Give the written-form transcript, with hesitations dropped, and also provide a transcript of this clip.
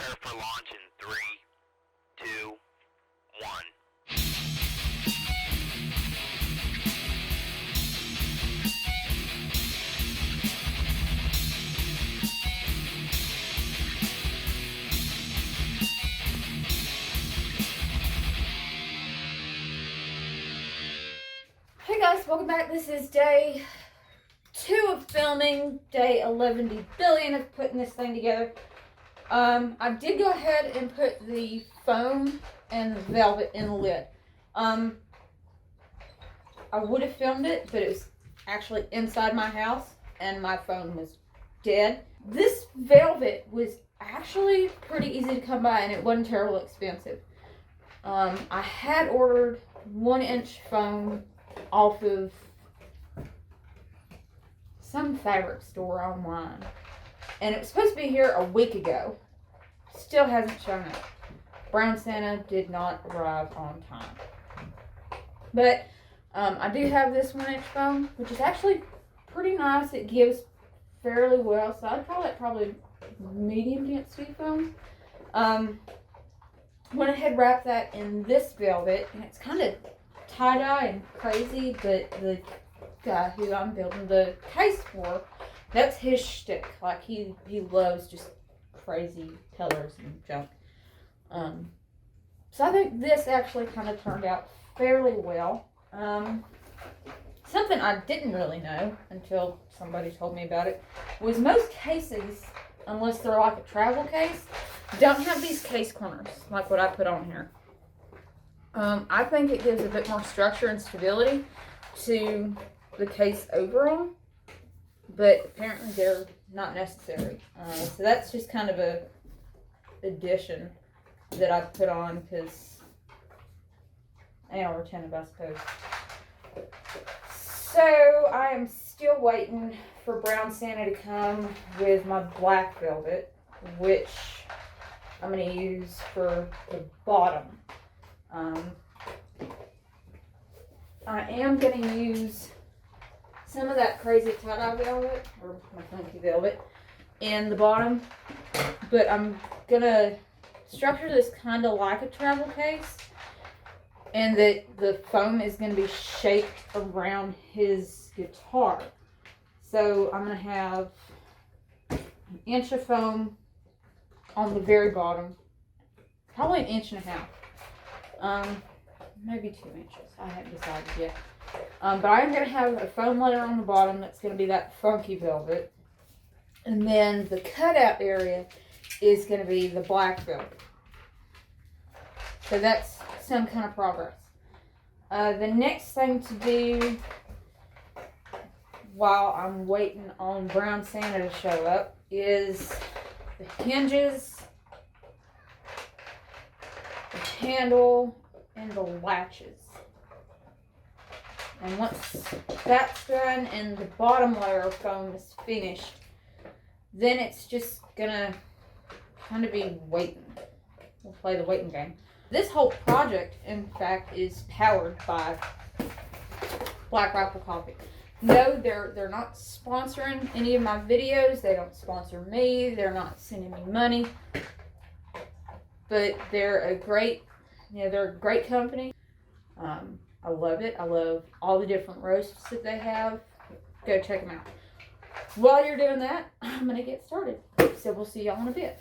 prepare for launch in 3, 2, 1. Hey guys, welcome back. This is day 2 of filming, day 11 billion of putting this thing together. I did go ahead and put the foam and the velvet in the lid. I would have filmed it, but it was actually inside my house and my phone was dead. This velvet was actually pretty easy to come by and it wasn't terribly expensive. I had ordered 1-inch foam off of some fabric store online, and it was supposed to be here a week ago. Still hasn't shown up. Brown Santa did not arrive on time, but I do have this 1-inch foam, which is actually pretty nice. It gives fairly well, so I'd call it probably medium density foam. Went ahead and wrapped that in this velvet, and it's kind of tie-dye and crazy, but the guy who I'm building the case for, that's his shtick. Like, he loves just crazy colors and junk. So I think this actually kind of turned out fairly well. Something I didn't really know until somebody told me about it was most cases, unless they're like a travel case, don't have these case corners like what I put on here. I think it gives a bit more structure and stability to the case overall, but apparently they're not necessary. So that's just kind of a addition that I put on because they are retentive, I suppose. So I am still waiting for Brown Santa to come with my black velvet, which I'm going to use for the bottom. I am going to use some of that crazy tie-dye velvet, or my funky velvet, in the bottom, but I'm going to structure this kind of like a travel case, and that the foam is going to be shaped around his guitar. So I'm going to have an inch of foam on the very bottom, probably 1.5 inches. Maybe 2 inches. I haven't decided yet. But I am going to have a foam layer on the bottom that's going to be that funky velvet. And then the cutout area is going to be the black velvet. So that's some kind of progress. The next thing to do while I'm waiting on Brown Santa to show up is the hinges, the handle, and the latches. And once that's done and the bottom layer of foam is finished, then it's just gonna kind of be waiting. We'll play the waiting game. This whole project, in fact, is powered by Black Rifle Coffee. No, they're not sponsoring any of my videos. They don't sponsor me. They're not sending me money. But they're a great, they're a great company. I love it. I love all the different roasts that they have. Go check them out. While you're doing that, I'm going to get started. So we'll see y'all in a bit.